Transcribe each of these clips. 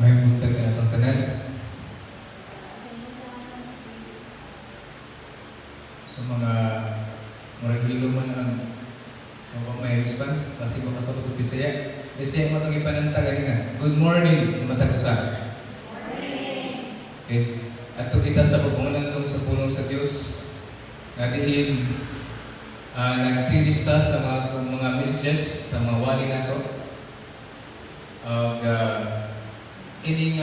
May buntag na itong tanan. So mga hilo man ang may response kasi baka sa putong Bisaya. Bisaya mo itong ipananta ganina. Good morning sa matag usa. Okay. At kita sa pagpungan sa pulong sa Diyos na diin nagsilista sa mga messages sa mga wali nato. Kining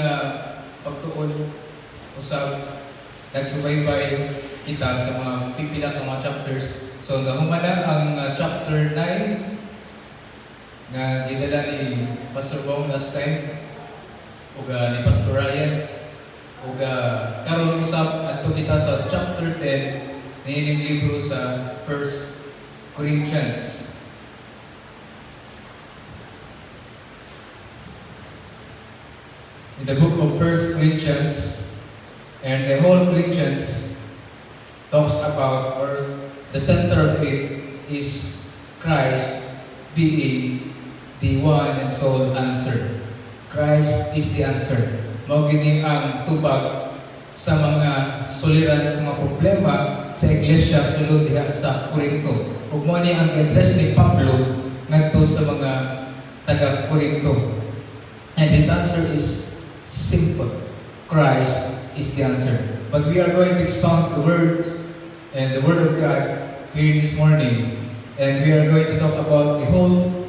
pagtuon usab nagsubaybay kita sa mga pipila ka mga chapters. So nahumana ang chapter 9 na gidala ni Pastor Bong last time ug ni Pastor Ryan ug karon usab adto kita sa chapter 10 niining libro sa 1 Corinthians. In the book of 1 Corinthians, and the whole Corinthians talks about, or the center of it is Christ being the one and sole answer. Christ is the answer. Mao gini ang tubag sa mga suliran sa mga problema sa iglesia sulod diha sa Corinto. Ug mao ni ang address ni Pablo ngadto sa mga taga Corinto. And his answer is simple. Christ is the answer. But we are going to expound the words and the Word of God here this morning. And we are going to talk about the whole,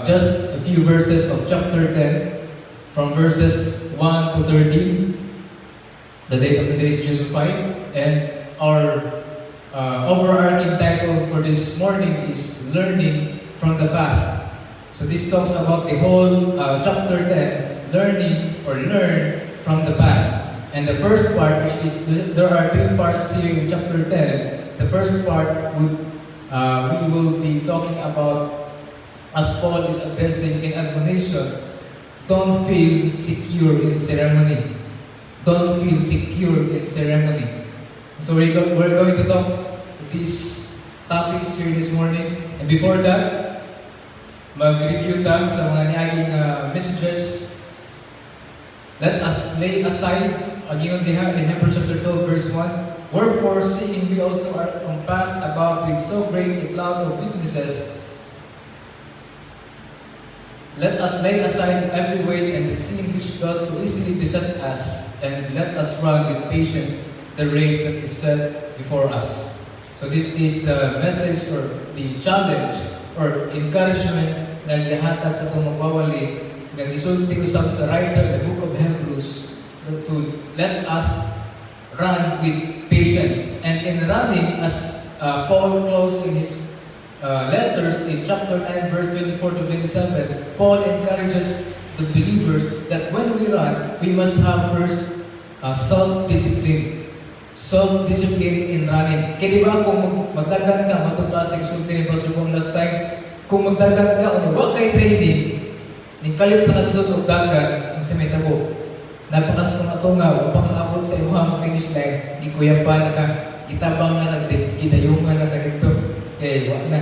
just a few verses of chapter 10, from verses 1 to 13. The date of today is June 5. And our overarching title for this morning is Learning from the Past. So this talks about the whole chapter 10, learn from the past. And the first part, which is, there are three parts here in chapter 10. The first part we will be talking about, as Paul is addressing in admonition, don't feel secure in ceremony. Don't feel secure in ceremony. So we're going to talk these topics here this morning. And before that, mag-review ta sa mga niaging messages. Let us lay aside, again diha in Hebrews chapter 12 verse 1, wherefore seeing we also are compassed about with so great a cloud of witnesses, let us lay aside every weight and the sin which doth so easily beset us, and let us run with patience the race that is set before us. So this is the message or the challenge or encouragement na gihatag sa itong magbawali nga gisulti usab sa writer in the book of Hebrews to let us run with patience. And in running, as Paul closed in his letters in chapter 9 verse 24 to 27, Paul encourages the believers that when we run, we must have first self-discipline. Self-discipline in running. Kaya diba kung magdagan ka, matuta sa isulti ni Pastor Bong last time, kung magdagan ka o wag kay training, ning kalit na nagsunod og dagat ang may tabo. Napakas kung atunga o pang-abot sa imong finish line, di kuya pa na ka, kitabang na gidayungan na ka dito. Kaya wala na.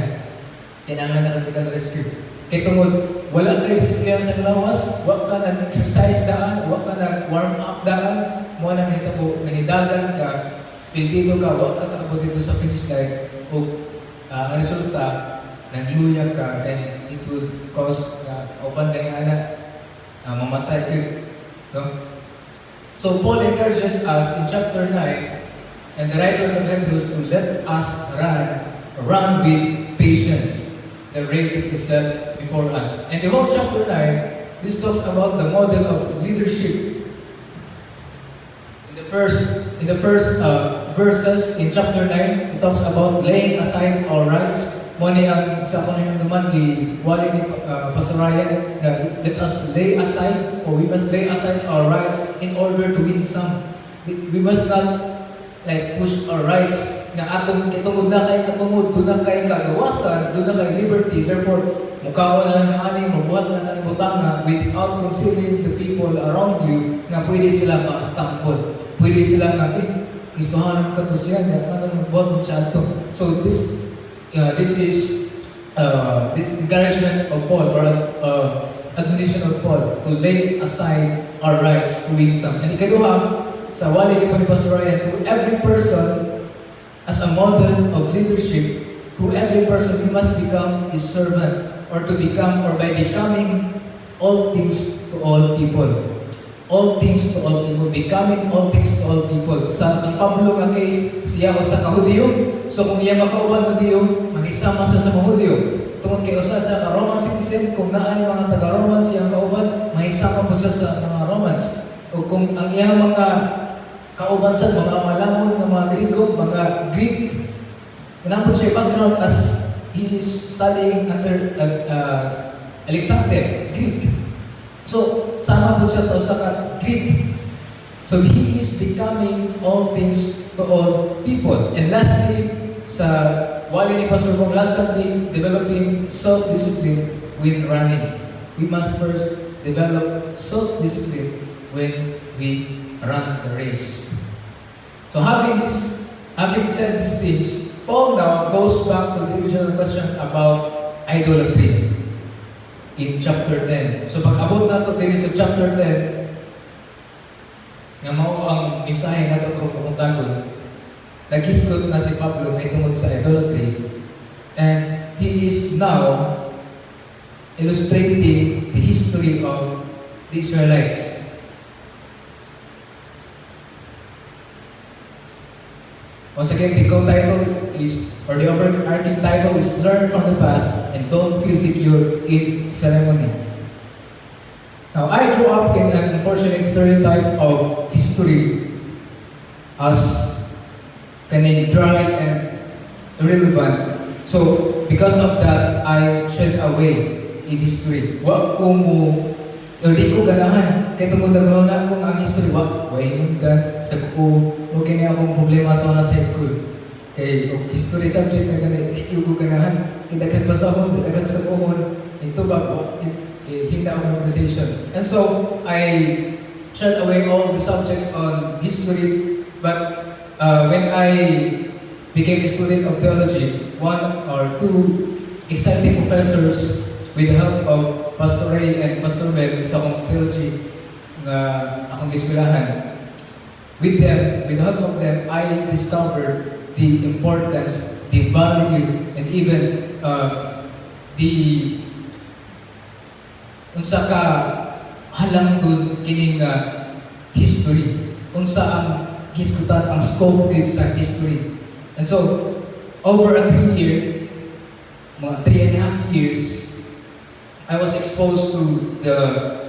Kailangan na medical rescue. Kaya tungod, wala kayo disiplina sa lawas, wag ka na exercise daan, wag ka na warm up daan, mo nang hitabo, nanidagan ka, pildido ka, wag ka kaabot dito sa finish line, o ang resulta, nagluya ka, and it will cause upan kang anak mamatay ka. No? So Paul encourages us in chapter 9 and the writers of Hebrews to let us run with patience the race that is set before us. And the whole chapter 9, this talks about the model of leadership. In the first verses in chapter 9, it talks about laying aside our rights. Muna ang sa kanina naman wali ni Pastor Ryan na let us lay aside, or we must lay aside our rights in order to win some. We must not push our rights na atong kitungod na kay katungod, doon na kay kagawasan, doon na kay liberty. Therefore, mukhaon na lang kaani, mabuhat na lang butanga without considering the people around you na pwede sila ma-stumble. Pwede sila na, kistuhan ka to siya, ano nang buhat mo siya ito. So this is this encouragement of Paul, or admonition of Paul to lay aside our rights to win some. And ikaduha, sa wali ni Pastor Ryan, to every person as a model of leadership, to every person, he must become his servant, or to become, or by becoming all things to all people. All things to all people, becoming all things to all people. Sa kang Pablo nga case, siya o sa kahudiyo, so kung iya makauban hudiyo, makisama sa mga hudiyo. Tungod kay usa sa ka-Roman citizen, kung naay mga taga-Roman siyang kauban, mahisama po siya sa mga Romans. O kung ang iyang mga kauban sa mga malamon, mga Grigo, mga Greek, ganapon siya background as he is studying under Alexander, Greek. So, sama po siya sa usa ka Greek. So, he is becoming all things to all people. And lastly, sa wali ni Pastor Bong last Sunday, developing self-discipline when running. We must first develop self-discipline when we run the race. So, having said these things, Paul now goes back to the original question about idolatry in chapter 10. So pag abot na ito din sa chapter 10, nga mao ang mensahe na ito kung pumuntagon, nag-hisgot na si Pablo may tungod sa idolatry, and he is now illustrating the history of the Israelites. Once again, the co-title is, or the overarching title is Learn from the Past and Don't Feel Secure in Ceremony. Now, I grew up in an unfortunate stereotype of history as kind dry and irrelevant. So, because of that, I shed away in history. Wa ko mo, hindi ko ganahan. Kaya tungkol na kung ang history, way hinundan, sa ko, okay na akong problema sa oras high school. Kaya history subject na ganit, hindi ko ganahan. Kaya pasahon, dagang sa kohon, ito ba, hindi akong conversation. And so, I shed away all the subjects on history, but when I became a student of theology, one or two exciting professors with the help of Pastor Ray and Pastor Mel sa akong theology na akong eskwelahan. With them, with the help of them, I discovered the importance, the value, and even the unsa ka halangdon kining history. Unsa ang hisgutan ang scope gid sa history. And so, over a 3-year, mga 3.5 years, I was exposed to the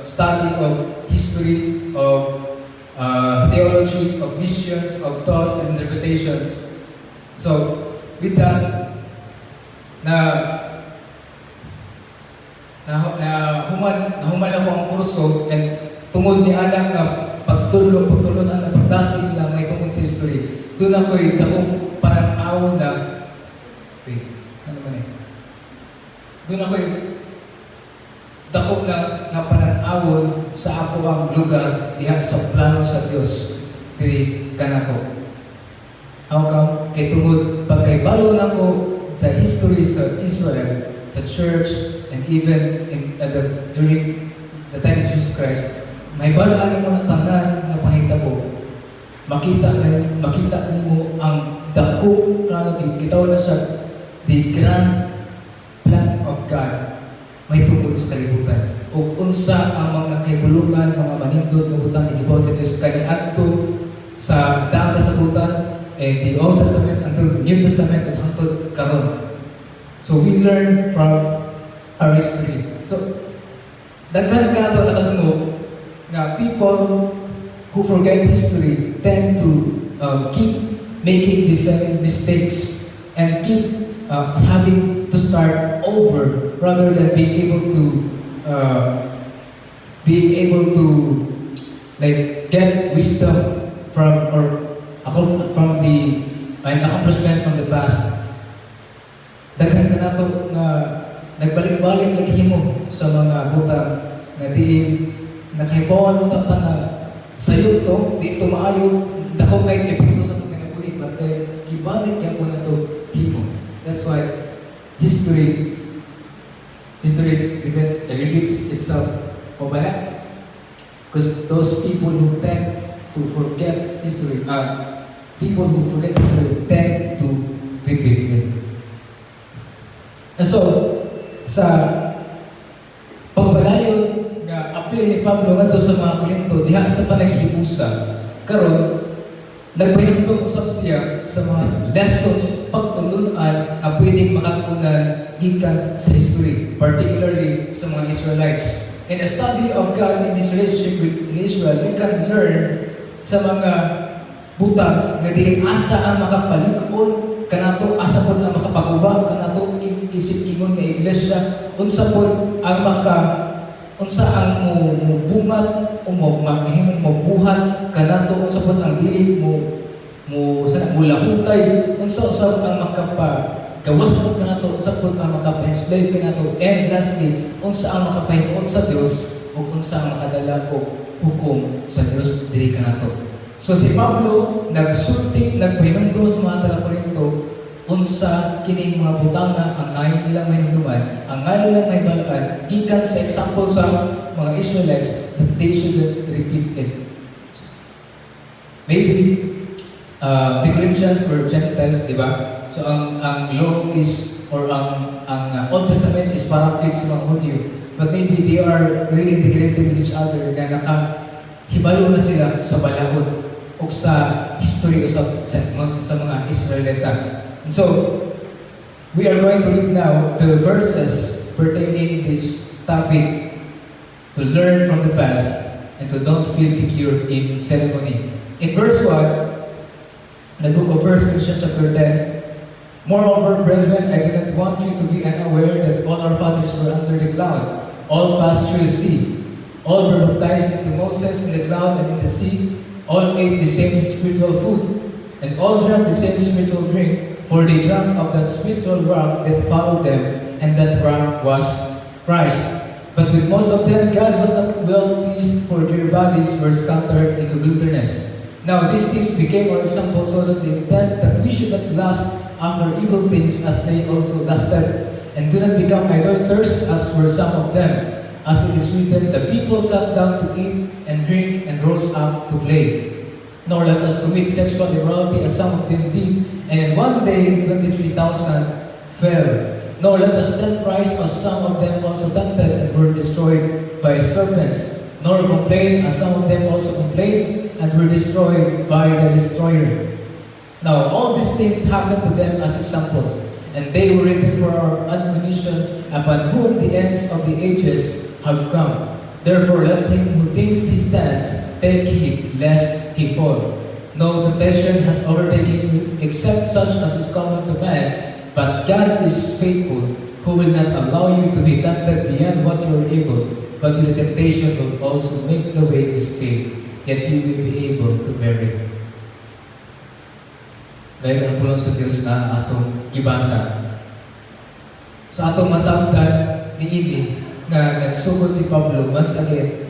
study of history, of theology, of missions, of thoughts and interpretations. So, with that, nahuman ako ang kurso, and tungod ni alang na pagtulong na pagdasig lang may tungkol sa history. Doon ako'y dakong parang na, doon ako'y dakong na pananawon sa ako ang lugar diha sa plano sa Dios diri kanako. How come? Kay tungod pagkaybalo nako sa history sa Israel, sa church, and even during the time of Jesus Christ, may balaan ng mga tanan na pahitabo. Makita nimo ang dako plano gitaw na siya, the grand plan of God. May tungkol sa kalibutan. O unsa ang mga kahibulugan, mga manindot na butang igibaw sa Diyos kaniadto sa daang kasabutan, the Old Testament until the New Testament at hangtod karon. So we learn from our history. So daghan ka nato nakadungog na people who forget history tend to keep making the same mistakes and keep having to start over rather than being able to like get wisdom from the accomplishments from the past. Daghan ka nato na nagbalik-balik naghimo sa mga butang na diin nakahibawan mo ta na sayo to dito maayo dako kay epekto sa pagkanabuhi but gibalik yan po na to himo. That's why history History repeats itself. O ba na? Because those people who tend to forget history, people who forget history tend to repeat it. And so, sa pagpadayon nga apil ni Pablo ngadto sa mga Korinto diha sa panaghiusa, karon nagpahinumdum usab siya sa mga lessons pagtulunan nga pwedeng makatunan gikan sa history, particularly sa mga Israelites. In a study of God in His relationship with Israel, we can learn sa mga butang nga dili asa ang makapalig-on kanato, asa pod ang makapag-uba kanato isip ingon nga iglesia, unsa pod ang unsa ang mubungat o mahimong mabuhat kanato, unsa pod ang dili mo sa mulahutay, unsa usab ang gawas pod kanato, unsa pod ang makapa-enslave kanato, and lastly unsa ang makapahimuot sa Dios ug unsa ang makadala og hukom sa Dios diri kanato. So si Pablo nagsulti, nagpahinumdum sa mga taga-Korinto unsa kining mga butanga ang ngayon nilang mahinumduman, ang ngayon nilang mahibalaan gikan sa example sa mga Israelites that they shouldn't repeat it. Maybe the Corinthians were Gentiles, di ba? So ang law is, or ang Old Testament is paraphrased sa mga Hudyo, but maybe they are really integrated with each other na nakahibalo na sila sa balahod o sa history o sa mga Israelita. And so, we are going to read now the verses pertaining this topic to learn from the past and to not feel secure in ceremony. In verse 1, in the book of 1 Corinthians chapter 10, moreover, brethren, I do not want you to be unaware that all our fathers were under the cloud, all passed through the sea, all were baptized into Moses in the cloud and in the sea, all ate the same spiritual food, and all drank the same spiritual drink, for they drank of that spiritual rock that followed them, and that rock was Christ. But with most of them, God was not well pleased, for their bodies were scattered in the wilderness. Now these things became our example, so that they intend that we should not lust after evil things as they also lusted, and do not become idolaters as were some of them. As it is written, the people sat down to eat and drink and rose up to play. Nor let us commit sexual immorality as some of them did, and in one day 23,000 fell. Nor let us tempt Christ as some of them also tempted and were destroyed by serpents. Nor complain as some of them also complained and were destroyed by the destroyer. Now all these things happened to them as examples, and they were written for our admonition, upon whom the ends of the ages have come. Therefore let him who thinks he stands take heed lest he fall. No temptation has overtaken you except such as is common to man, but God is faithful, who will not allow you to be tempted beyond what you are able, but with the temptation will also make the way escape, yet you will be able to bear it. Dahil ang pulong sa Diyos na atong gibasa. Sa atong masabtan ni Ini, na nagsugod si Pablo once again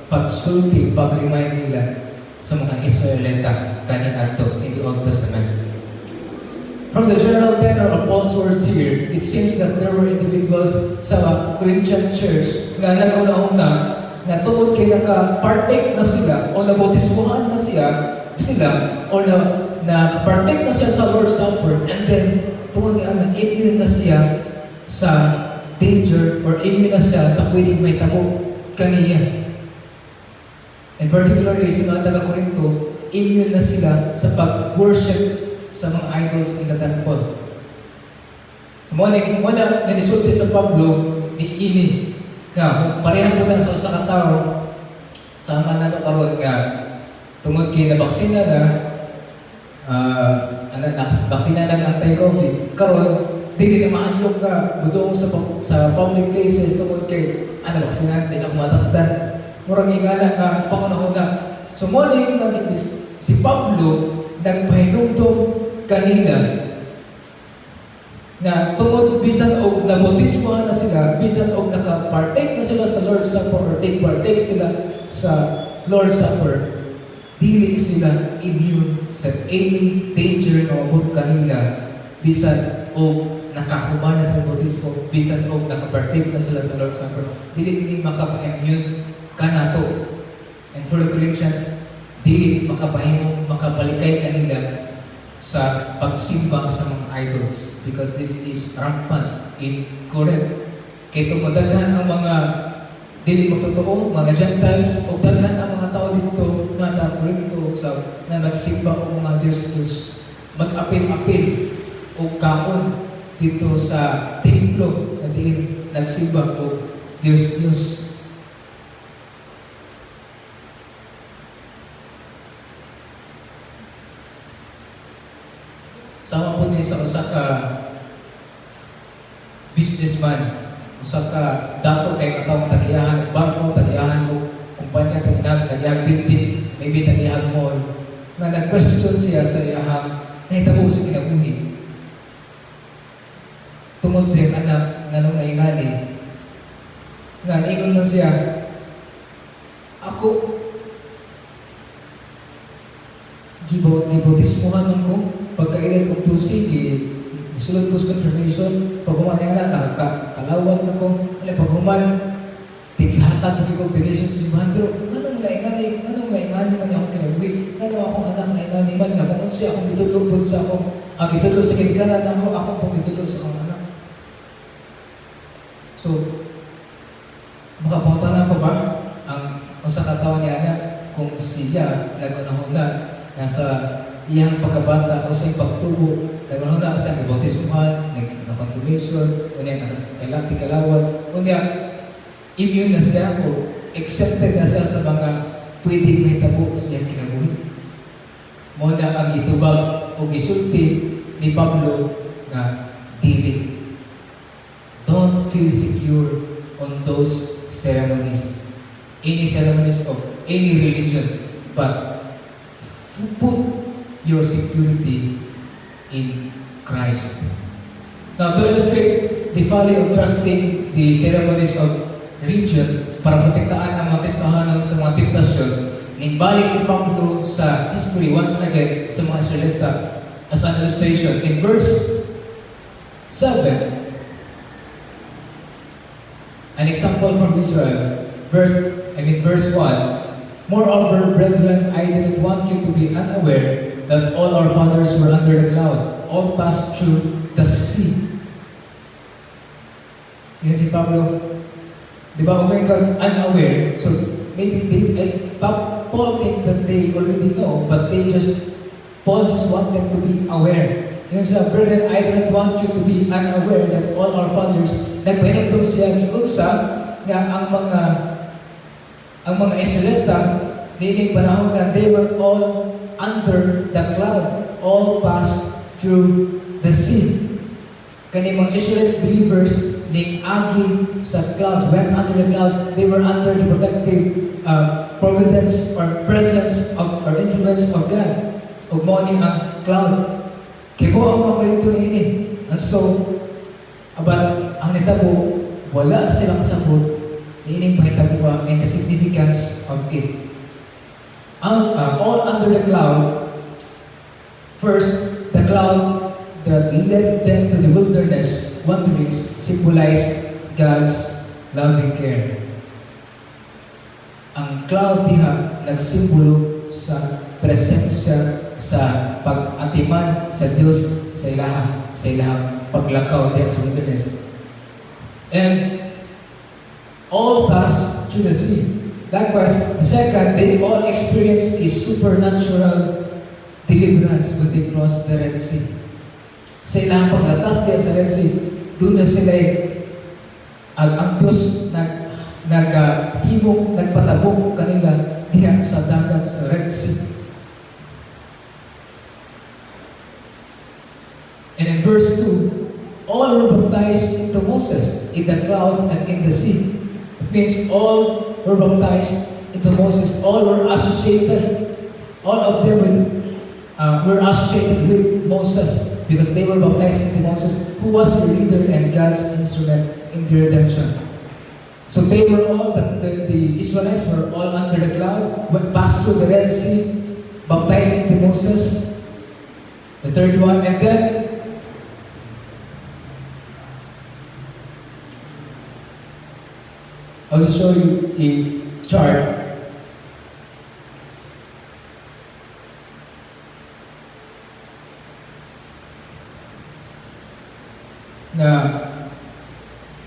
pagsulti, pag-remind nila sa mga Israelita kaning adto in the Old Testament. From the general tenor of Paul's words here, it seems that there were individuals sa Corinthian church na naguna-una na tungod kay naka-partake na sila o nabautismuhan na sila o naka-partake na siya sa Lord's Supper, and then tungod nga na immune na siya sa danger or immune na siya sa pwedeng may tabo kaniya. And particularly sa mga taga-Korinto, immune na sila sa pag-worship sa mga idols in the temple. So muna nanisulti sa Pablo ni Ini nga pareha po lang sa usa ka tawo sa mga nagkakaroon nga tungod kay nabaksina na baksina na anti-COVID karon dili na mahadlok ka budong sa public places tungod kay baksina di ako matakdan. Murang ingala nga pangunahon na. So muna yung si Pablo nagpahinumdum kanina na tungod bisan og nabautismohan na sila, bisan og naka-partake na sila sa Lord's Supper or partake sila sa Lord's Supper, dili sila immune sa any danger na mabot kanila bisan og nakahuman na sa bautismo, bisan o nakapartake na sila sa Lord's Supper, dili ni makapa-immune kanato. And for the Corinthians, dili makabalikay kanila sa pagsimba sa mga idols, because this is rampant in Corinth. Kaya tumadaghan ang mga dili mo totoo, mga Gentiles, o daghan ang mga tao dito na Corinto na nagsimba o mga Diyos-Diyos, mag-apil-apil o kaon dito sa templo na diin nagsimba o Diyos-Diyos. Sama po niya sa usa ka businessman, usa ka dato kay katawang tagiyahan bangko, tagiyahan mo kumpanya, tagiyahan building, maybe tagiyahan mall, nga nag-question siya sa iyahang nahitabo sa kinabuhi. Tungod sa iyang anak nga nung naingani, nga ingon lang siya, ako gibautismohan man ko pagkailan kong tusi, sulod ko sa confirmation, pag-human niya na, kalawat na ko, pag-human, tigsahatag ko confirmation sa simbahan, pero anong naingani man akong kinabuhi, akong anak naingani man, nga kung siya akong gitulog sa akong, gitulog sa kinikanan ako, ako pong gitulog sa akong anak. So, makapunta na ko ba ang sa katawan niya na kung siya nag-unahon na nasa iyang pagkabata o sa iyang pagtubo, nag-unahon na sa bautismuhan, nag-confirmation, o niya kalawat, o niya immune na siya o accepted na siya sa mga pwedeng mahitabo sa iyang kinabuhi. Muna ang itubag o gisulti ni Pablo na dili. Don't feel secure on those ceremonies, any ceremonies of any religion, but put your security in Christ. Now, to illustrate the folly of trusting the ceremonies of religion para protektaan ang mga Kristohanon sa mga temptasyon, nigbalik si Pablo sa history once again sa mga Israelita as an illustration. In verse 7, an example from Israel, verse 1, moreover, brethren, I do not want you to be unaware that all our fathers were under the cloud, all passed through the sea. Yan si Pablo, di ba, unaware, so maybe Paul think that they already know, but Paul just want them to be aware. Yun sa, brethren, I do not want you to be unaware that all our fathers, nagpahinagdom siya giunsa nga ang mga Israelita nining panahon na they were all under the cloud, all passed through the sea. Kani mga Israelite believers ning agi sa clouds, went under the clouds, they were under the protective providence or presence of or influence of God. Ug mao ni ang cloud. Kaya po ang mga Korinto na ini. And so, but ang nitabo, wala silang sabot ining pahitabo and the significance of it. All under the cloud, first, the cloud that led them to the wilderness wanderings symbolized God's loving care. Ang cloud diha nagsimbolo sa presensya sa pag-atiman sa Diyos sa ilahang paglakaw diha sa wilderness. And all passed through the sea. Likewise, the second, they all experienced a supernatural deliverance when they crossed the Red Sea. Sa ilahang paglatas diha sa Red Sea, doon na sila ang Diyos nagpatabok kanila diha sa dagat sa Red Sea. And in verse 2, all were baptized into Moses in the cloud and in the sea. It means all were baptized into Moses. All were associated. All of them were associated with Moses because they were baptized into Moses, who was the leader and God's instrument in the redemption. So they were all, the Israelites were all under the cloud, passed through the Red Sea, baptized into Moses. The third one, and then I'll just show you a chart na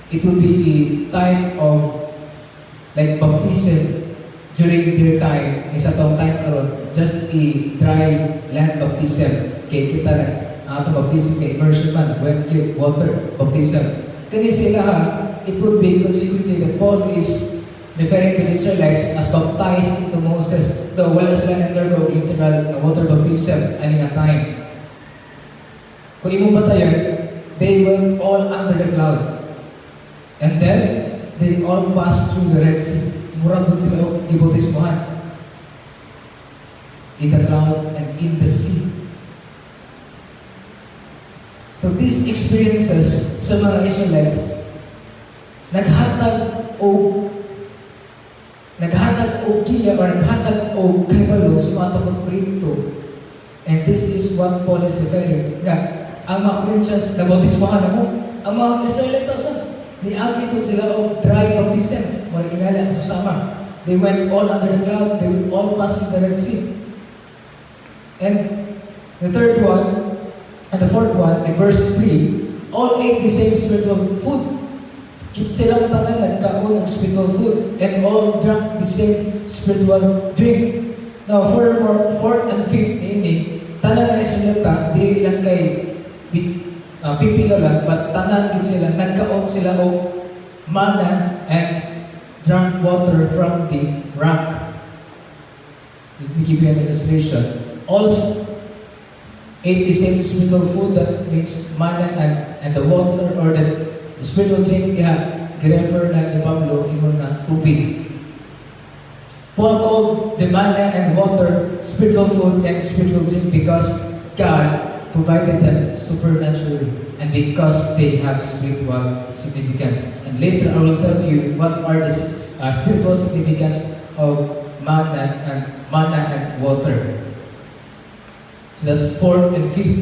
it will be a time of like baptism during their time. Isa tong time karon just a dry land baptism. Kaya kita na ato baptism kay immersion man when get water baptism. Kani sila ha, it would be consequently that Paul is referring to the Israelites as baptized into Moses, though wala sila undergo literal water baptism ani nga time. Kung imo batayan, they went all under the cloud. And then, they all passed through the Red Sea. Murag po sila ibautismohan. In the cloud and in the sea. So these experiences sa mga Israelites, naghatag o giya or naghatag o kaibalo sa mga takot Korinto. And this is what Paul is referring. Ang mga Corinthians, nabautismohan na mo. Ang mga Israelites, niagi ito sila o dry baptism. Mga inala ang susama. They went all under the cloud. They would all pass in the Red Sea. And the third one, and the fourth one, in verse 3, all ate the same spiritual food. Kit silang tanan nagkaon ng spiritual food, and all drank the same spiritual drink. Now, furthermore, fourth and fifth ini, tanan na Israelita, di lang kay pipila lang, but tanan din sila, nagkaon sila o manna and drank water from the rock. Let me give you an illustration. Also, ate the same spiritual food that makes manna and the water or the spiritual drink refer na ni Pablo ingon na tubig. Paul called the manna and water spiritual food and spiritual drink because God provided them supernaturally and because they have spiritual significance. And later I will tell you what are the spiritual significance of manna and water. So that's fourth and fifth.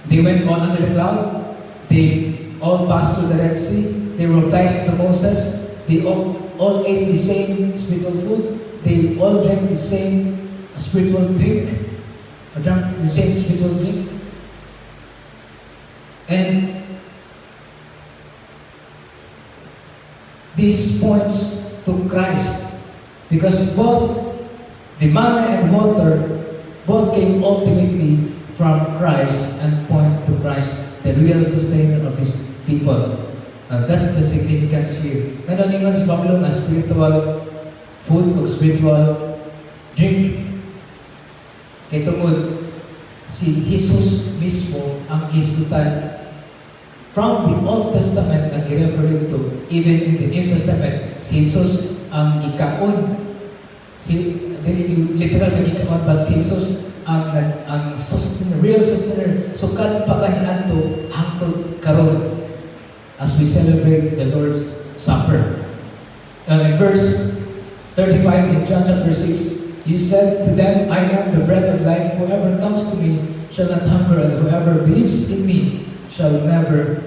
They went all under the cloud. They all passed through the Red Sea. They were baptized into Moses. They all ate the same spiritual food. They all drank the same spiritual drink. Or drank the same spiritual drink. And this points to Christ. Because both the manna and water both came ultimately from Christ and point to Christ, the real sustainer of His people. That's the significance here. Nanoningan si Pablo na spiritual food o spiritual drink. Kaya tungod, si Jesus mismo ang kisgutan from the Old Testament na i-refer to, even in the New Testament, si Jesus ang gikaon. Literal na gikaon, but si Jesus ang sustainer, real sustainer. So kan pa kaniadto hangtod karon as we celebrate the Lord's Supper. In verse 35 in John chapter 6, He said to them, I am the bread of life. Whoever comes to me shall not hunger, and whoever believes in me shall never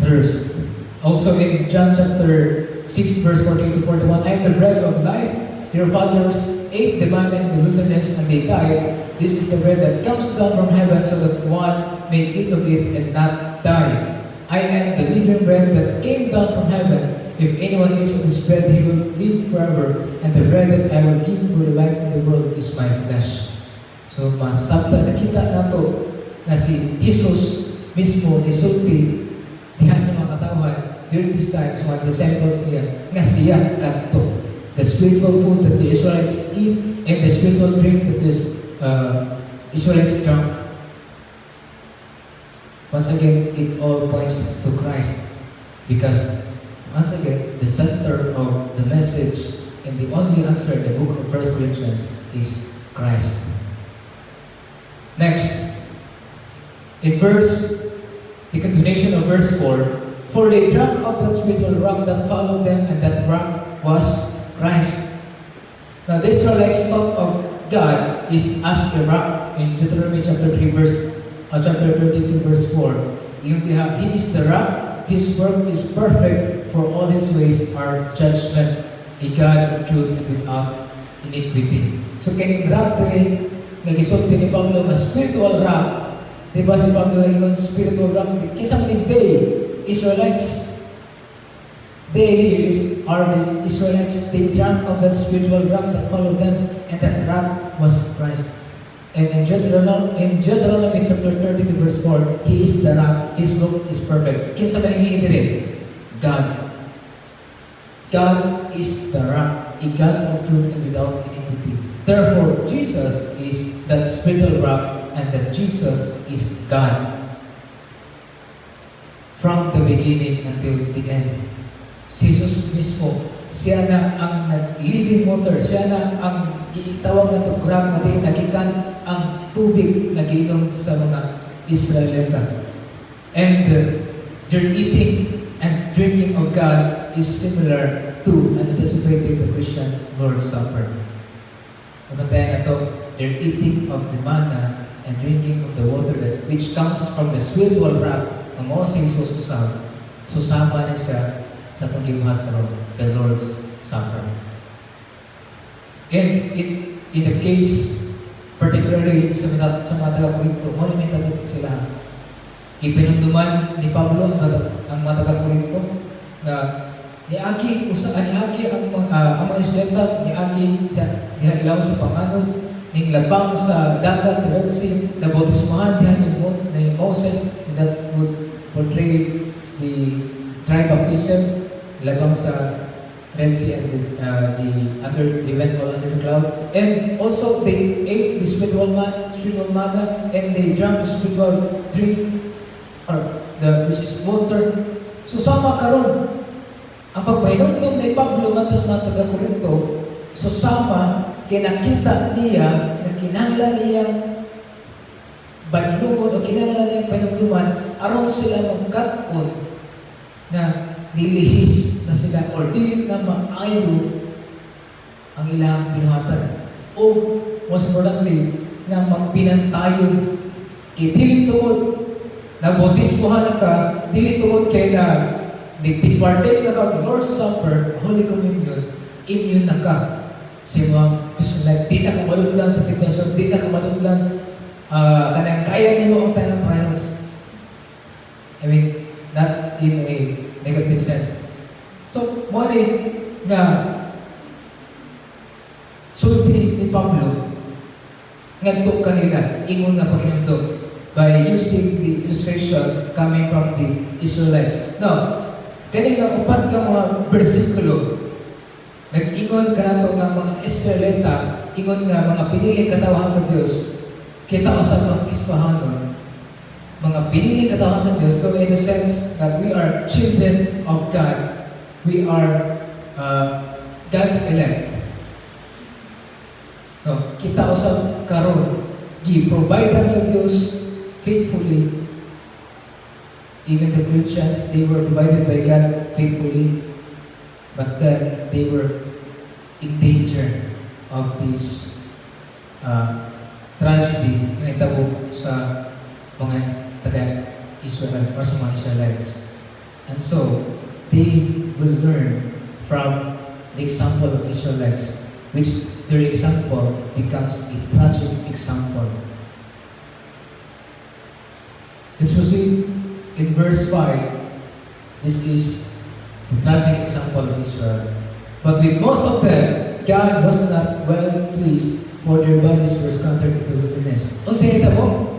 thirst. Also in John chapter 6 verse 40 to 41, I am the bread of life. Your fathers ate the manna in the wilderness and they died. This is the bread that comes down from heaven so that one may eat of it and not die. I am the living bread that came down from heaven. If anyone eats of this bread, he will live forever. And the bread that I will give for the life of the world is my flesh. So masabta nakita nato na si Jesus mismo nisulti diha sa mga katawhan during this time sa mga disciples niya nga siya kadto. The spiritual food that the Israelites eat and the spiritual drink that the Israelites drank. Once again, it all points to Christ because once again, the center of the message and the only answer in the book of 1 Corinthians is Christ. Next, in the continuation of verse 4, for they drank of that spiritual rock that followed them, and that rock was Christ. Now, the Israelites thought of God is as a rock in Deuteronomy chapter 32 verse 4. He is the rock, His work is perfect, for all His ways are judgment, a God of truth and without iniquity. So kining rock diri nagisulti ni Pablo nga spiritual rock. Di ba si Pablo naging spiritual rock? Kinsa man they, Israelites, they are the Israelites. They drank of that spiritual rock that followed them, and that rock was Christ. And in Deuteronomy chapter 32 verse 4, He is the rock, His work is perfect. Kinsa man hingin diri? God. God is the rock, a God of truth and without iniquity. Therefore, Jesus is that spiritual rock, and that Jesus is God. From the beginning until the end. Si Jesus mismo, siya na ang living water, siya na ang itawag na tugrang na din nagikan ang tubig na giinom sa mga Israelita. And their eating and drinking of God is similar to and anticipated the Christian Lord's Supper. Nabantayan na to, their eating of the manna and drinking of the water that which comes from the spiritual rock na mo si Jesus usab. Susama na siya sa itong gibuhat karon, the Lord's Supper. And in the case, particularly sa mga taga-Korinto, mo namin tabot sila. Ipinunduman ni Pablo ang mga taga-Korinto na niagi ang mga Israelita, niagi diha ilaw sa pangano, ning labang sa dagat sa Red Sea, na bautismahan diha ni Moses, that would portray the dry baptism, labang sa Red Sea and the eventual under the cloud. And also they ate the spiritual manna, and they drank the spiritual drink, or which is water. So sama karon ang pagpahinumdum ni Pablo ngadto sa mga taga-Korinto, so sama kinakita niya na kinahanglan niyang banlungon o kinahanglan niyang panumduman aron sila magkat-on na nilihis na sila or dili na maayo ang ilang binuhatan. O most importantly, na magpinantayon kay dili tungod na bautismohan ka, dili tungod kay na nagtipartake na ka Lord's Supper, Holy Communion, immune na ka sa mga Christian life. Di na ka malutlan sa temptation, di na ka malutlan kanang kaya niyo ang tanang trials. I mean, not in a negative sense. So, mo nga sulti ni Pablo ngadto kanila ingon nga paginumdum by using the illustration coming from the Israelites. Now, kani nga upat ka mga bersikulo nag-ingon ka nato nga mga Israelita, ingon nga mga piniling katawan sa Dios, kita sa mga Kristohanon, mga piniling katawan sa Dios, so in the sense that we are children of God, we are God's elect. No, kita usab karon gi-provide sa Dios faithfully. Even the Christians, they were provided by God faithfully, but then they were in danger of this tragedy na itabo sa mga taga-Israel or sa mga Israelites. And so, they will learn from the example of Israelites, which their example becomes a tragic example. Let's proceed in verse 5. This is the tragic example of Israel. But with most of them, God was not well pleased, for their bodies were scattered in the wilderness. Unsay kita mo?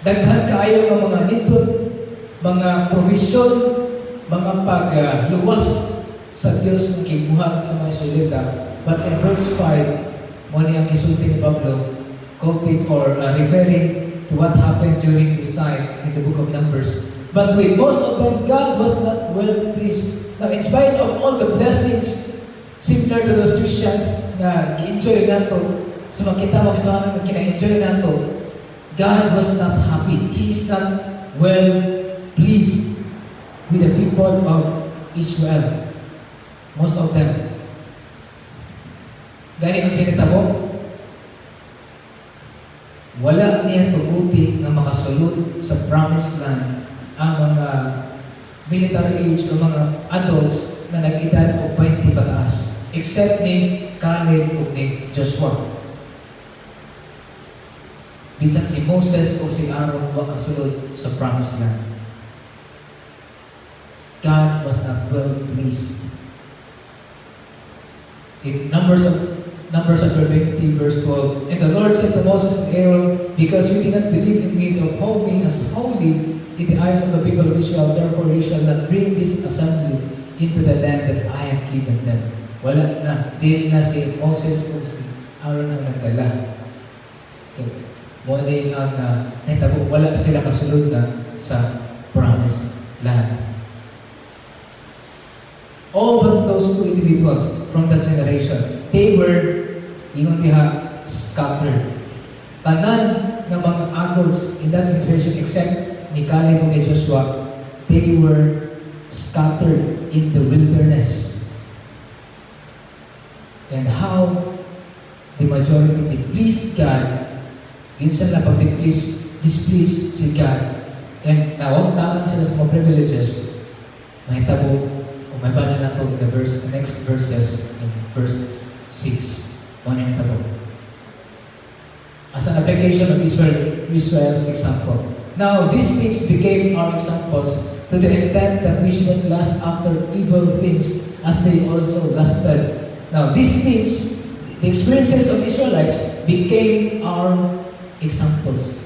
Daghan kaayo nga mga nindot, mga provision, mga pagluwas sa Dios ng kibuhat sa mga Israelita. But in verse 5, mo niyang kisulti ni Pablo, quoting or referring to what happened during this time in the book of Numbers. But with most of them, God was not well pleased. Now, in spite of all the blessings similar to those Christians na gi-enjoy nato, sa makita mo kasalanan na kina-enjoy nato, God was not happy. He is not well pleased with the people of Israel. Most of them. Gani ang sinita mo, wala niya tuguti na makasulod sa promised land ang mga military age o mga adults na nag-edad o 20 pataas. Except ni Caleb o ni Joshua. Bisan si Moses o si Aaron wa kasulod sa promised land. God was not well pleased. In Numbers chapter 20, verse 12, and the Lord said to Moses and Aaron, because you did not believe in me to uphold me as holy in the eyes of the people of Israel, therefore you shall not bring this assembly into the land that I have given them. Wala na, dili na si Moses o si Aaron ang nagdala. Okay. Muna ang nahitabo, wala sila kasulod na sa promised land. All but those two individuals from that generation, they were, ingon diha, scattered. Tanan ng mga adults in that generation, except ni Caleb and Joshua, they were scattered in the wilderness. And how the majority displeased God, yun sila pag displease si God, and nawag taman sila sa mga privileges, mahitabo, may bala lang po in the next verses, in verse 6. One in tabo. As an application of Israel's example. Now, these things became our examples to the intent that we should not lust after evil things as they also lusted. Now, these things, the experiences of Israelites became our examples.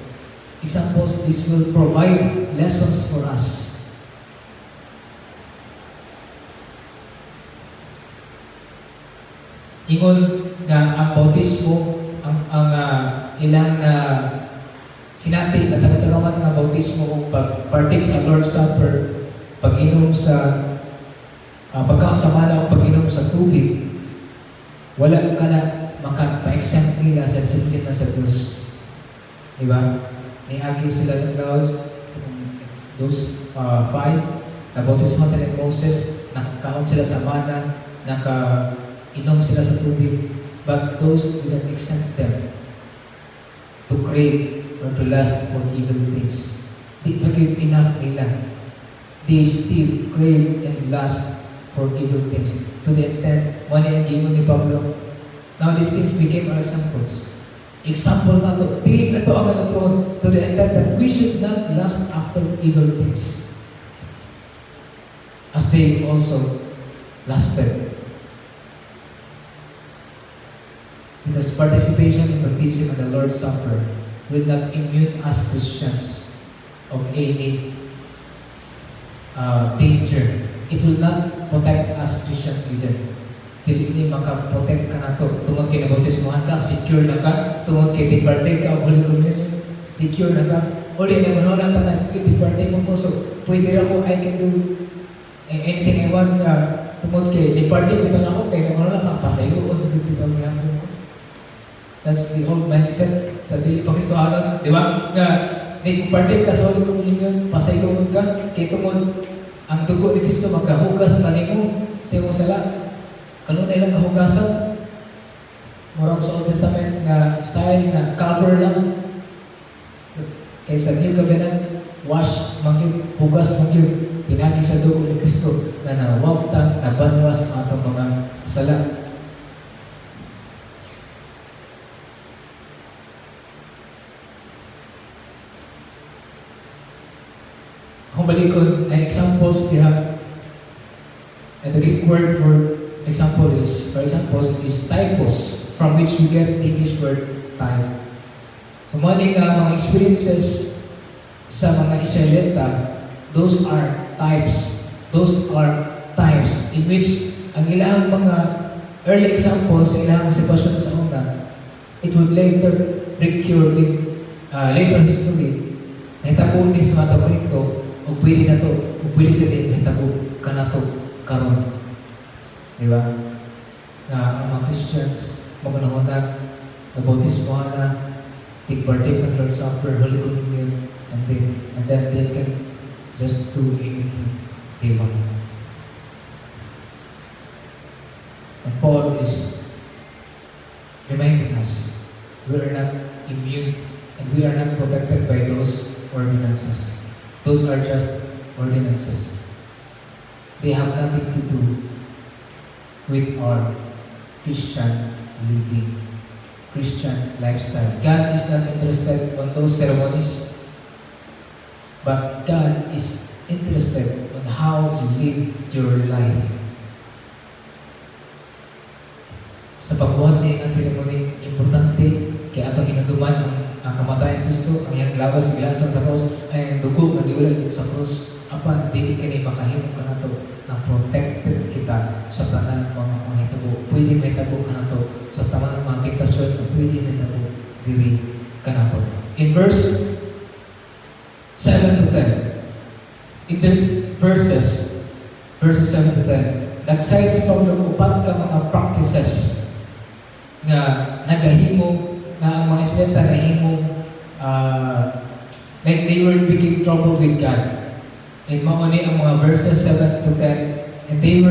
Examples, this will provide lessons for us. Ingon nga ang bautismo, ang ilang sinati na tagatagaman nga bautismo kung pag-partake sa Lord's Supper, pag-inom sa pagkakasama o pag-inom sa tubig, wala ka na makapa-exempt nila sa disiplina sa Diyos. Diba? Niagi sila sa those five, na bautismo ni Moses, nakakaon sila sa mana, inom sila sa tubig, but those did not exempt them to crave or to lust for evil things. Di pa enough nila. They still crave and lust for evil things. To the intent, one yung given ni Pablo. Now these things became our examples. Example na to. Dili na to ang throne to the intent that we should not lust after evil things. As they also lusted. Because participation in baptism and the Lord's Supper will not immune us Christians of any danger. It will not protect us Christians either. Hindi makaprotect ka na to. Tungod kay nabautismuhan ka, secure na ka. Tungod kay di-partake ka o Holy Communion, secure na ka. O di na lang ka na, di-partake mo po. So, pwede rin ako, I can do anything I want. Tungod kay di-partake ito na ako, kaya naman lang ka, pasayoon, di ba mo yan po. That's the old mindset sa dili pa Kristohanon, di ba? Na nag-partake ka sa Holy Communion, pasayoon ka, kaya tungod ang dugo ni Kristo magkahugas ka nimo sa iyong sala. Kanunay lang kahugasan. Murang sa Old Testament nga style na cover lang. Kaysa New Covenant, wash, magyud, hugas, magyud, pinagi sa dugo ni Kristo na nawagtang, nabanwas ang atong mga sala. Kung balikon, ang examples diha, and the Greek word for examples is typos, from which we get the English word type. So, mga experiences sa mga Israelita, those are types. Those are times in which ang ilang mga early examples sa ilang sitwasyon sa una, it would later recur in later history. Nahitabo ni sa mga Korinto, o pwede na to, o pwede sa din, nahitabo ka na to, karon. Di ba? Na ang mga Christians, magunahon na, nabautismohan na, take-partake ng Lord's Supper, Holy Communion, and then they can just do anything they want. And Paul is reminding us, we are not immune, and we are not protected by those ordinances. Those are just ordinances. they have nothing to do with our Christian living, Christian lifestyle. God is not interested on those ceremonies, but God is interested on how you live your life. Sa pagbuhat ni ang ceremony, importante kaya atong inaduman ang kamatayan ng Kristo, ang iyang lawas gilasan sa cross, ay ang dugo nga giulay sa cross, apan dili kini makahimo kanato na protected kita sa tanan mga mahitabo. Pwede mahitabo kanato sa tanan mga tentasyon, pwede mahitabo dili kanato. In verse 7 to 10, in these verses 7 to 10, nag-cite si Pablo upat ka mga practices nga nagahimo na ang mga Israelita nahimo like they were became trouble with God. And mauni ang mga verses 7 to 10, and they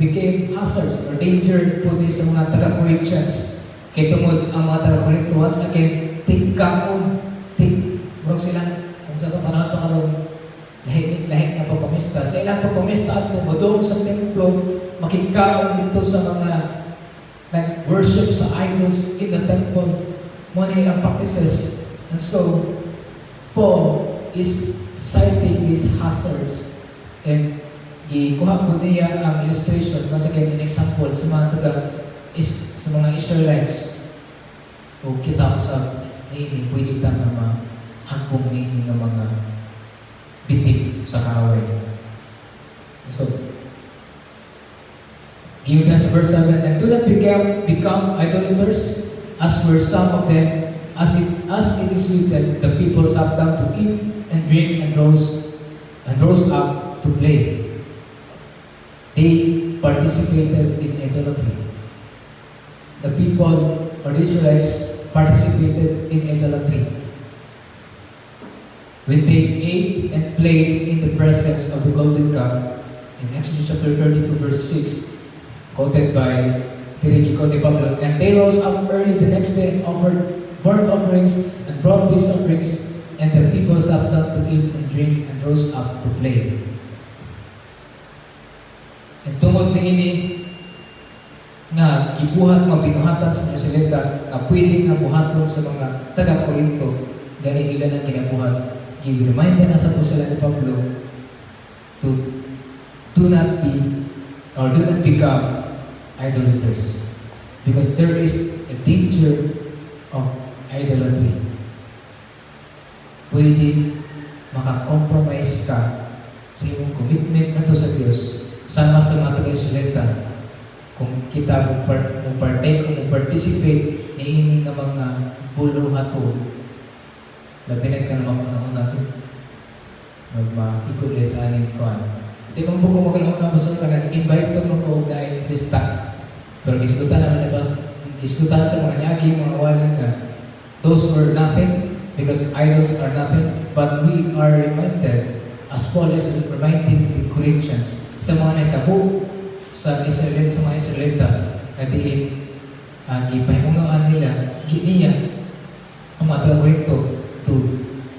became hazards or danger po din sa mga taga-Corinthians. Kaya tungod ang mga taga-Corinthians again, murag sila, kung sa itong panahon pa karoon, lahik na pagpamista. Sa ilang pagpamista at tumadong sa templo, makikaon dito sa mga nag-worship sa idols in the temple. Muna ang practices. And so, Paul is citing these hazards, and gikuha po niya ang illustration, masagay an example sa sa mga Israelites. O kita ko sa nini, pwede ta na mahagpong nini ng mga bitik sa kaaway. So, give us verse 7, and do not become idolaters, as were some of them, as it is written, the people sat down to eat and drink and rose up to play. They participated in idolatry. The people or the Israelites participated in idolatry. When they ate and played in the presence of the golden calf, in Exodus chapter 32 verse 6, quoted by Pablo, and they rose up early the next day and offered burnt offerings and brought peace offerings, and the people sat down to eat and drink and rose up to play. And tungod niini nga gibuhat mga binuhatan sa mga Israelita na pwede nga buhaton sa mga taga-Corinto, gani ilan ang ginabuhat, gi-remind na sa pusala ni Pablo to do not become idolaters, because there is a danger of idolatry. Pwede makakompromise ka sa iyong commitment na to sa Diyos, sama sa mga taga-Israelita, kung kita mo partake o mo participate ni ini ng mga buluhato, labinan ka naman unang natin magmakikulit aning kuhan. Di mo po kung magalaw na gusto ka na invite mo ko dahil lista, pero diskutan naman na ba, diskutan sa mga nyagi, mga walang na those were nothing, because idols are nothing, but we are reminded, as Paul is reminding the Corinthians, sa mga naitabo sa Israel, sa mga Israelita, na diin, ipahimungaan nila, giniya, ang mga taga-Corinto, to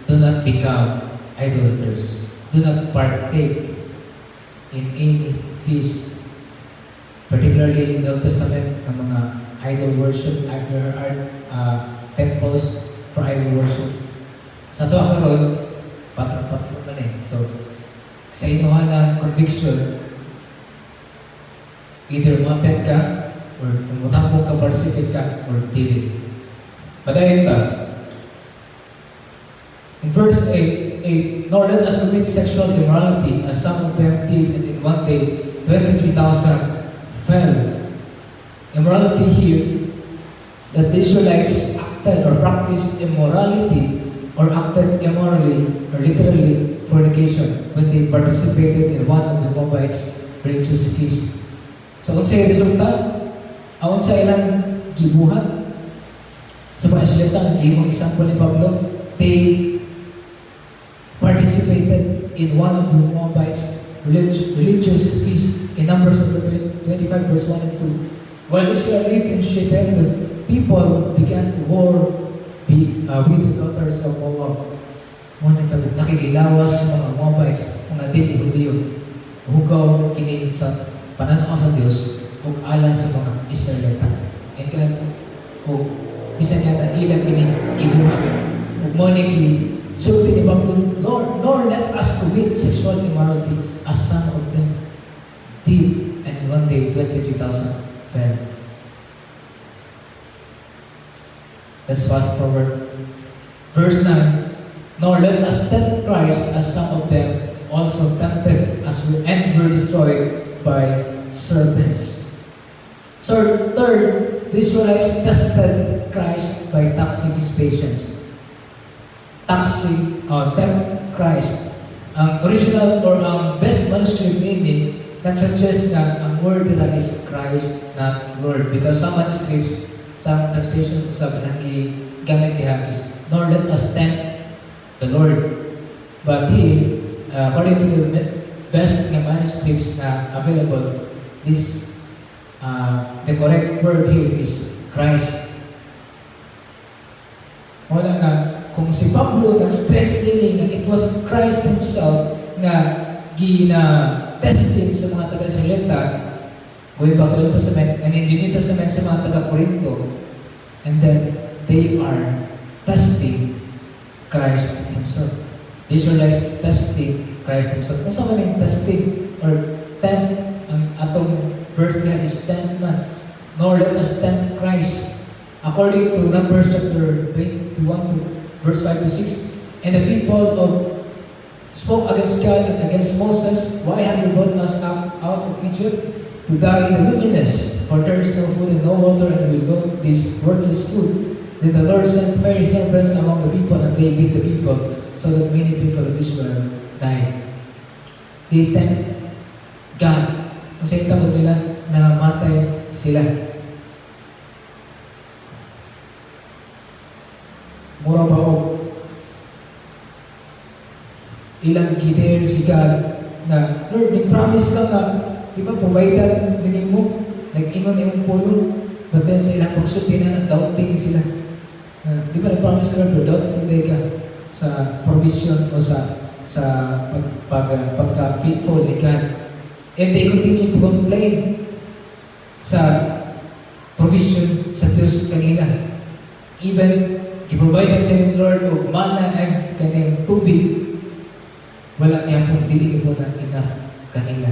do not become idolaters, do not partake in any feast, particularly in the Old Testament, ng mga idol worship, temples for idol worship. Sa ito ako ron, patron man eh. So, sa inuhan ng conviction, either umattend ka, or umutapong ka, participate ka, or dili. Padayon ta. In verse 8, nor let us commit sexual immorality, as some of them did, and in one day, 23,000 fell. Immorality here, that the Israelites acted or practiced immorality or acted immorally or literally fornication when they participated in one of the Moabites' religious feast. So, kung sa'yo resulta, awan sa ilang gibuhat, sa mga Israelita, ang gimong example ni Pablo, they participated in one of the Moabites' religious feast in Numbers 25 verse 1 and 2. While Israel lived in Shittim, the people began to war with the daughters of Moab. Nakikilawas sa mga Moabites, mga dili-Hudiyo. hugaw kini sa pananaw sa Dios ug alang sa mga Israelita. And kanang bisan yata ilang kini gibuhat ug mo ni sulti ni Pablo, Lord, nor let us commit sexual immorality as some of them did, and one day 23,000 fell. Let's fast forward. Verse 9, nor let us tempt Christ as some of them also tempted and were destroyed by serpents. So third, the Israelites tested Christ by taxing his patience. Tempt Christ. Ang original or ang best manuscript meaning nag-suggest na ang word nila is Christ, not Lord. Because some manuscripts, some translations sabi nang gamit niya is, nor let us tempt the Lord. But here, according to the best manuscripts na available, the correct word here is Christ. Wala nga, kung si Pablo nag-stress din na it was Christ himself na gina-testing sa mga taga-Israelita, going back to the Old Testament, and in the New Testament sa mga taga-Corinto, and then they are testing Christ himself. The Israelites testing Christ himself. Nasa man yung testing or tempt, ang atong verse niya is tempt man. Nor let us tempt Christ. According to Numbers chapter 21 to verse 5 to 6, and the people spoke against God and against Moses, why have you brought us up out of Egypt to die in the wilderness? For there is no food and no water, and we will go this worthless food. Then the Lord sent fiery serpents among the people, and they beat the people, so that many people of Israel died. They tempt God. Kasi itapos nila na matay sila. Mura ba o ilang gider si God na, Lord, nag-promise ka nga, di ba, provided din mo, nag-ingon imong pulo, but then sa ilang pagsulti na, doubting sila. Di ba, nag-promise ka, Lord, doubtful day ka sa provision o sa pagka-faithful ni God. And they continue to complain sa provision sa Diyos kanila. Even giprovided sa ni Lord o mana ay kanyang tubig, wala niya pong dili ko na enough kanila.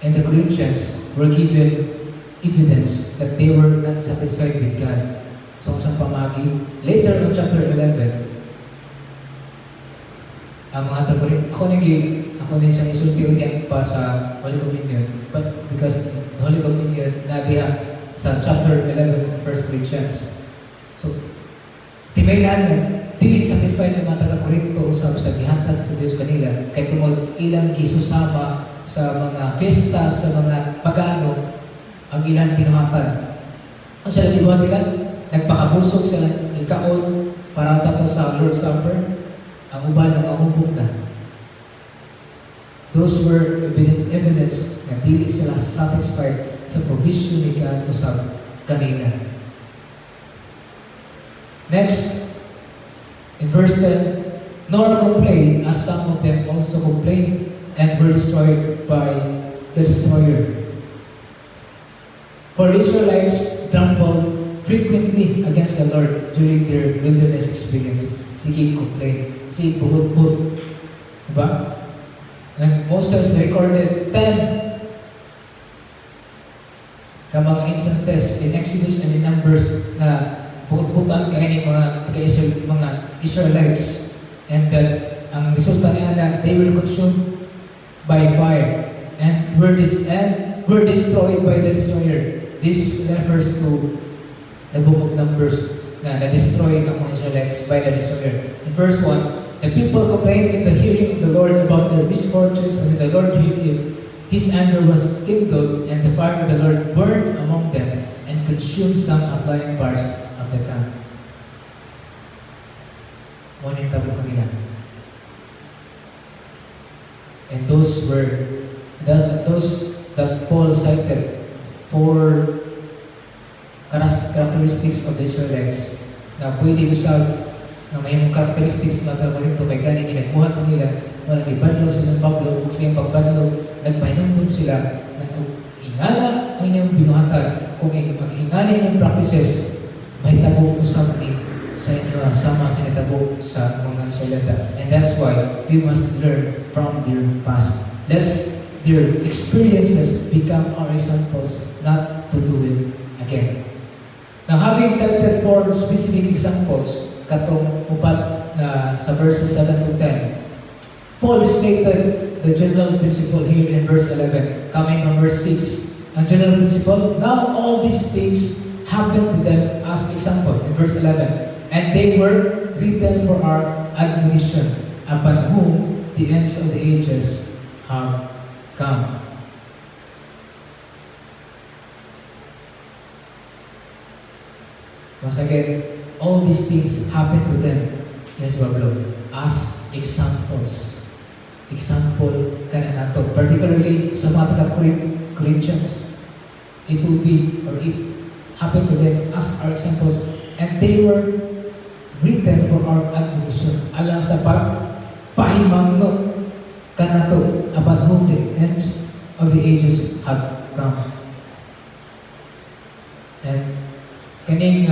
And the Corinthians were given evidence that they were not satisfied with God. So sa pamagi, later on chapter 11, ang mga taga-Corinthians, ako na isang isulti-ulian pa sa Holy Communion, but because Holy Communion na diya sa chapter 11 of 1 Corinthians. So, timaylaan na, dili satisfied ng mga taga-Corinto sa gihatag sa Diyos kanila, kaya tungod ilang gisusama sa mga fiesta, sa mga pagano, ang ilang pinuhatan. Ang sila diba nila? Nagpakabusog sila, ikaon, para tapos sa Lord's Supper, ang uban ng ahubog na. Those were evidence na dili sila satisfied sa provision ni God o sa kanila. Next, in verse 10, nor complain as some of them also complained and were destroyed by the destroyer. For Israelites grumbled frequently against the Lord during their wilderness experience. Sige, complain. Sige, buhut-buhut. Diba? And Moses recorded 10 ka mga instances in Exodus and in Numbers na buhut-buhutan kayo ng mga Israelites, and that ang resulta niya na they were consumed by fire and were destroyed by the destroyer. This refers to the book of Numbers na na-destroy ang mga Israelites by the destroyer. In verse 1, the people complained in the hearing of the Lord about their misfortunes, and when the Lord heard him, his anger was kindled, and the fire of the Lord burned among them and consumed some outlying parts of the camp. Ngunit tabo kanila. And those that Paul cited for characteristics of the Israelites na pwede usab na may mga characteristics mga Korinto kay gani ginagbuhat mo nila wala gibadlo silang Pablo ug siyang pagbadlo nagpahinumbon sila na kung ingana ang inyong binuhatan kung ingana inyong practices may tabo usab ni sa inyo sama sa natabo sa mga Israelita. And that's why we must learn from their past. Let's their experiences become our examples not to do it again. Now, having cited 4 specific examples katong upat na sa verses 7 to 10, Paul stated the general principle here in verse 11, coming from verse 6. Ang general principle, now all these things happened to them as example in verse 11, and they were written for our admonition, upon whom the ends of the ages have come. Once again, all these things happen to them, yes, Pablo, as examples. Example ka na nato. Particularly sa mga taga-Corinthians, it will be, or it happened to them as our examples. And they were written for our admonition. Alang sa pagpahimangno ka nato, upon whom the ends of the ages have come. And kaning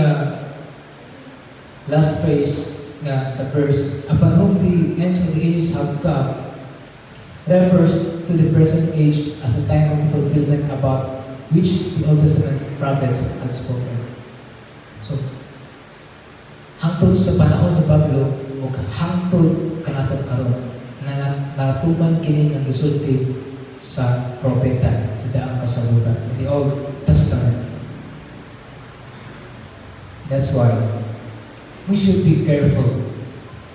last phrase nga sa verse, upon whom the ends of the ages have come, refers to the present age as the time of the fulfillment about which the Old Testament prophets had spoken. So, hangtod sa panahon ni Pablo, o hangtod kanaton karon na natuman kini nga gisulti sa propeta sa daang kasabutan in the Old Testament. That's why we should be careful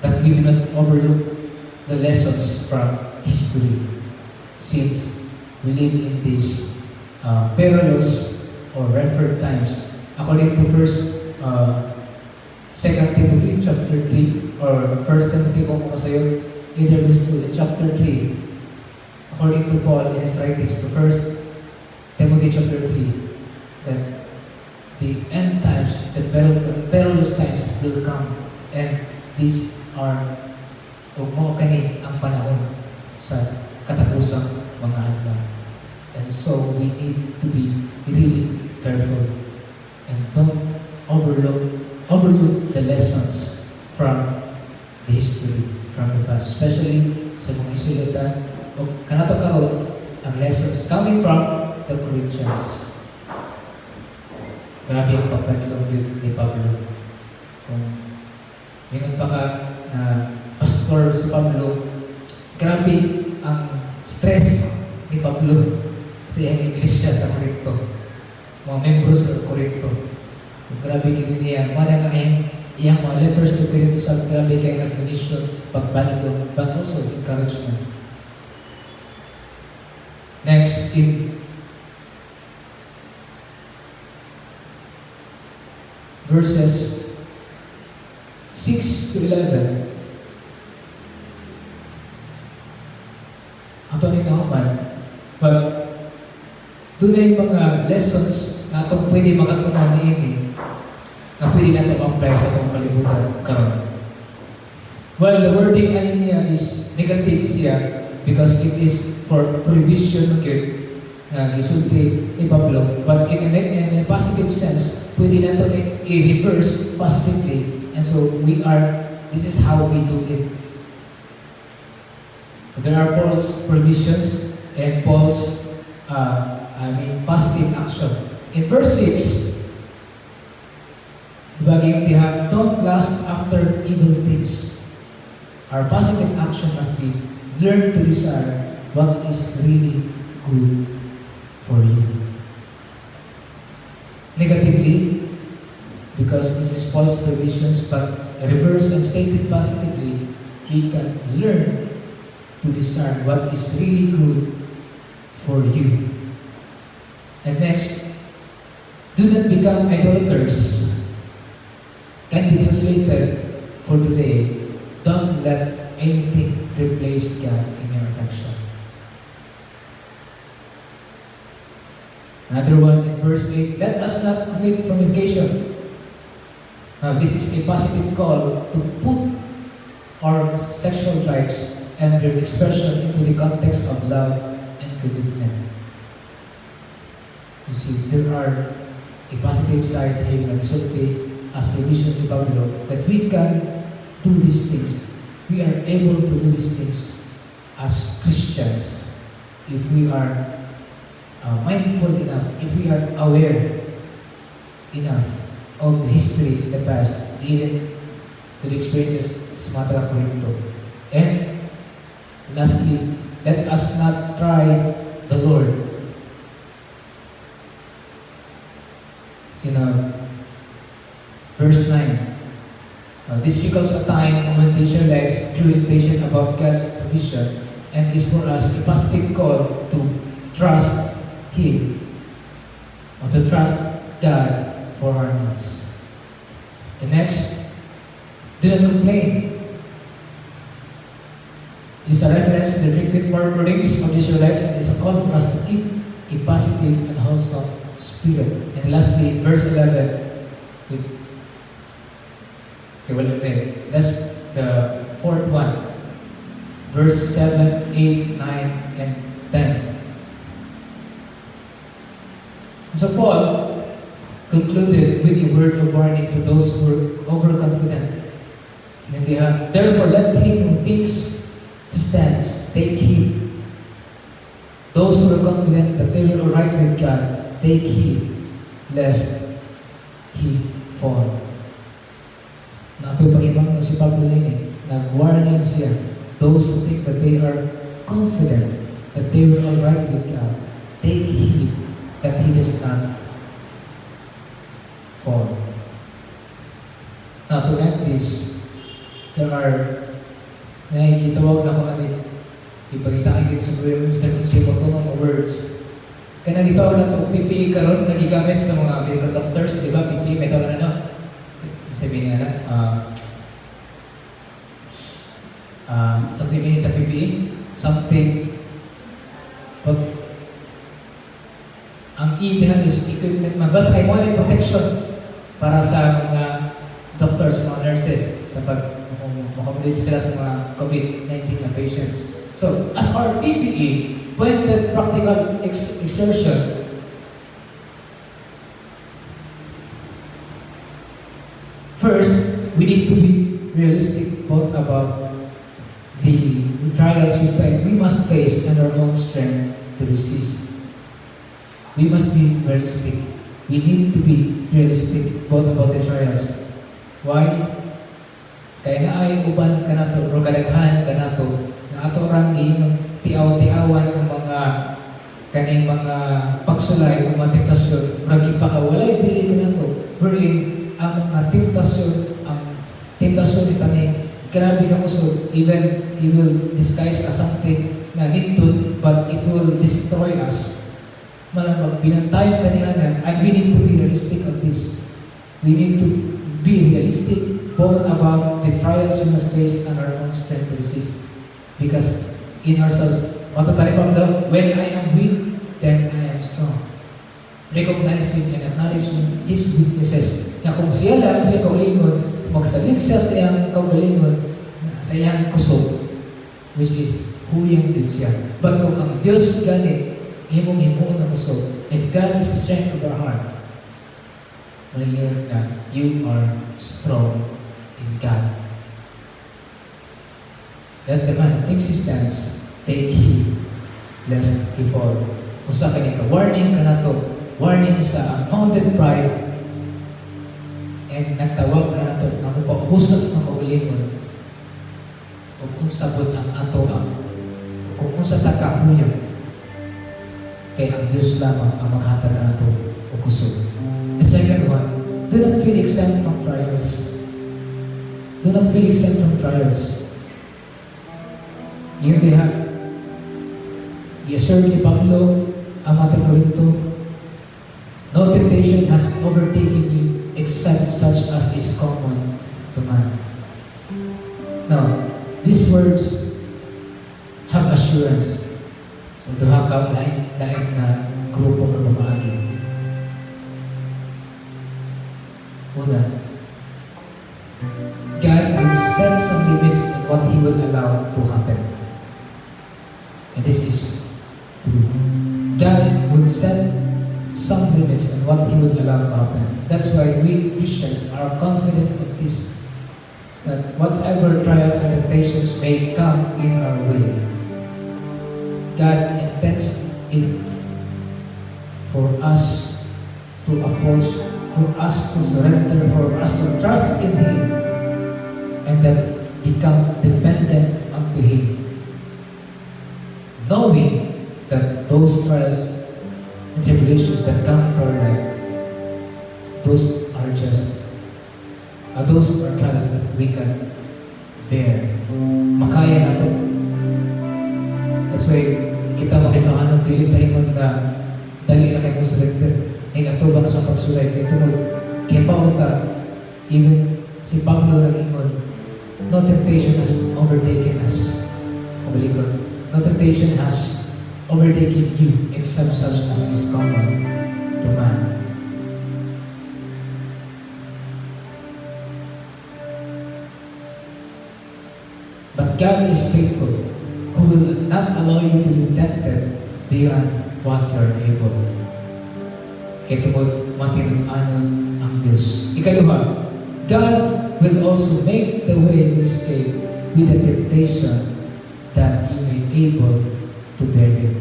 that we do not overlook the lessons from history, since we live in these perilous or referred times. According to Second Timothy chapter 3 or 1 Timothy kung kasayo, either these two, in chapter 3, according to Paul in his writings to 1 Timothy chapter 3, that the end times, the perilous times will come, and these are o mo kani ang panahon sa katapusang mga adlaw. And so we need to be really careful and don't overlook the lessons from the history, from the past, especially sa mga Israelita o kanato karon ang lessons coming from the Corinthians. Grabe ang pagpadlong ni Pablo. Kung mingon pa ka na pastor si Pablo, grabe ang stress ni Pablo sa iyang iglesia sa Corinto, mga membros sa Corinto. So, grabe gini niya, mga nga iyang mga letters to Corinto sa grabe kay admonition, pagbadlong, but also encouragement. Next, in verses 6 to 11, ato ni nahuman, but doon ay mga lessons na itong pwede makatunan niini na pwede na ito apply sa itong kalibutan karon. Well, the wording niya is negative siya because it is for prohibition again na gisulti ni Pablo, but in a positive sense, pwede na ito i-reverse positively, and so this is how we do it. There are Paul's provisions and Paul's positive action. In verse 6, bagay yung diha, don't lust after evil things. Our positive action must be learn to desire what is really good for you. Negatively, because this is Paul's provisions, but reverse and stated positively, we can learn to discern what is really good for you. And next, do not become idolaters. Can be translated for today, don't let anything replace God in your affection. Another one in verse 8, let us not commit fornication. Now, this is a positive call to put our sexual drives and their expression into the context of love and commitment. You see, there are a positive side here na resulti as provision si Pablo that we can do these things. We are able to do these things as Christians if we are mindful enough, if we are aware enough of the history in the past, even to the experiences sa mga taga-Corinto. And lastly, let us not try the Lord. Verse 9. This recalls a time when the Israelites grew impatient about God's provision, and is for us a positive call to trust Him, or to trust God for our needs. The next, do not complain. Is a reference to the frequent murmurings of the Israelites, and is a call for us to keep a positive and wholesome spirit. And lastly, verse 11. That's the fourth one. Verse 7, 8, 9, and 10. So Paul concluded with a word of warning to those who were overconfident. And they have, therefore let him who thinks he stands take heed. Those who are confident that they will be right with God, take heed lest he fall. Napipag-ibang si Pablo din nag-warning siya. Those who think that they are confident that they will all right with God, take heed that he does not fall. Now, to end this, there are nakikitawag na kung ano ipagita kayo sa Kuya Mr. Mr. Mga words. Kaya nagitawag na ito, PPE karon nagigamit sa mga medical doctors, di ba? PPE, may tawag na ano? Sabihin nga na, something meaning sa PPE, something, but ang E dihan is equipment man. Basta ay mga protection para sa mga doctors, mga nurses, sa pag-accommodate sila sa mga COVID-19 na patients. So, as our PPE, pointed practical exertion, first, we need to be realistic both about the trials we must face and our own strength to resist. We must be realistic. We need to be realistic both about the trials. Why? Kaya na ay uban ka na to, o kadaghan ka na to, na ato orang yung tiaw-tiawan ng mga kaning mga pagsulay ng mga tentasyon, ragi pa ka, walay bili ka na to, wherein ang mga tentasyon ni taning, grabe ka usod, even it will disguise as something na nindot, but it will destroy us. Malamang binantayan tanianan, and we need to be realistic on this. We need to be realistic both about the trials we must face and our own strength to resist. Because in ourselves, when I am weak, then I am strong. Recognizing and acknowledging His weaknesses. Na kung siya lang siya kaulingon, magsalig siya sa iyang kaugalingon, sa iyang kusog, which is huyang din siya. But kung ang Diyos ganit, himong-himong na kusog, if God is the strength of our heart, malayon na you are strong in God. Let the man who thinks he stands take heed lest he fall. Usa ka ka warning ka na to, warning sa unfounded pride, and nagtawag ka na to na upaubuso sa mga kaugalingon o kung sabot ang ato ang kung sa takahuyang kay ang Diyos lamang ang maghatag na ito o kusog. The second one, do not feel exempt from trials. Do not feel exempt from trials. Here they have i-assure ni Pablo ang mga Corinto, no temptation has overtaken you except such as is common to man. Now, these words have assurance. So, duha ka lain na grupo ng pamagi. Una, will allow to happen. And this is true. God would set some limits on what He would allow to happen. That's why we Christians are confident of this, that whatever trials and temptations may come in our way, God intends it for us to approach, for us to surrender, for us to trust in Him, and then become dependent unto Him, knowing that those trials and tribulations that come into our life, those are trials that we can bear. Makaya nato. That's why kita makisahan ng dilitahin na dali na kayo surrender. Ay natubang sa pagsulay. Ito mo, kaya pa even si Pablo nag-ingon, no temptation has overtaken us. Kabalikon, no temptation has overtaken you except such as is common to man. But God is faithful, who will not allow you to be tempted beyond what you are able. Kaya tungod matinag-anon ang Diyos. Ikaduha, God will also make the way you escape with the temptation that you may able to bear it.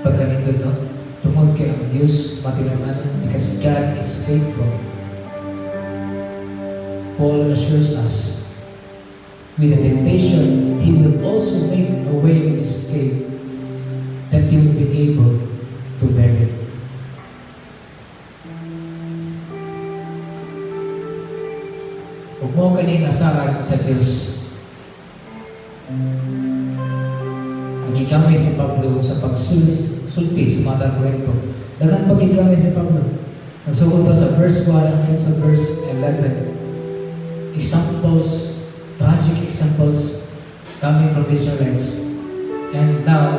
Pagkanindod, no? Tungod kay ang Diyos matinag-anon because God is faithful. Paul assures us, with the temptation, He will also make a way of escape that you will be able to bear it. Huwag mo kaning asahan sa Diyos. Nagigamit si Pablo sa pagsulti sa mga kwento. Daghang pagigamit si Pablo. Nagsugod to sa verse 1 hanggang sa verse 11. Examples, tragic examples coming from Israelites, and now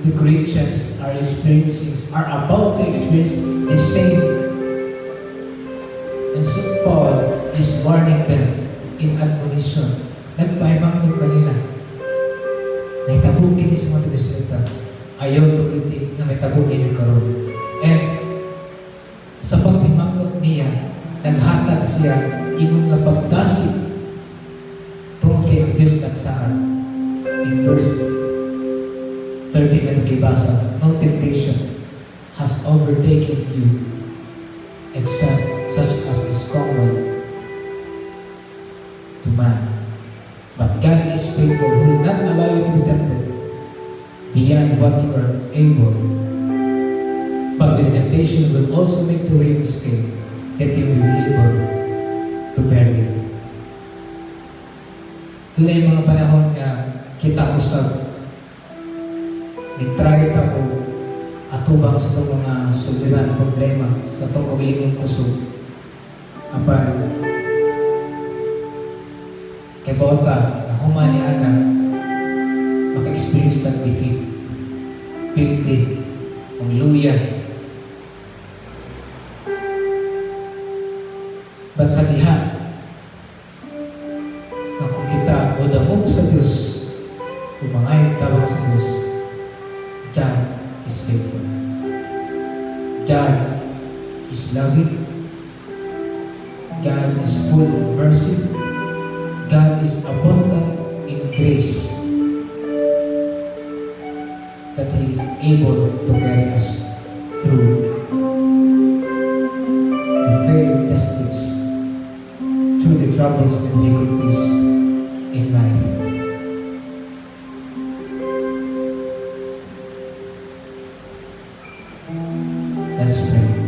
the Corinthians are about to experience the same. And so Paul is warning them in admonition. Nagpahimang kanila. Naitabugin ni sa mga Israelita. Ayaw tulitin na may tabugin yung karoon. And sa pagpimangkot niya, naghatag siya ingon nga pagdasig tungkol kay ang Diyos nagsaan. In verse 13 ito kibasa, no temptation has overtaken you except such as is common to man. But God is faithful, who will not allow you to be tempted beyond what you are able. But with the temptation will also make the way of escape that you will be able to bear it. Doon ay mga panahon nga kita usab nitry ako atubang sa itong mga suliran, problema sa itong kabilingong kusog apan kay bawata na humani ana maka-experience ng defeat pildi ang luya but sa diha na kung kita o dangog sa Diyos umangay tawag sa Diyos, God is faithful. God is loving. God is full of mercy. God is abundant in grace that He is able to carry us through the failing testings, through the troubles and difficulties in life. Let's pray.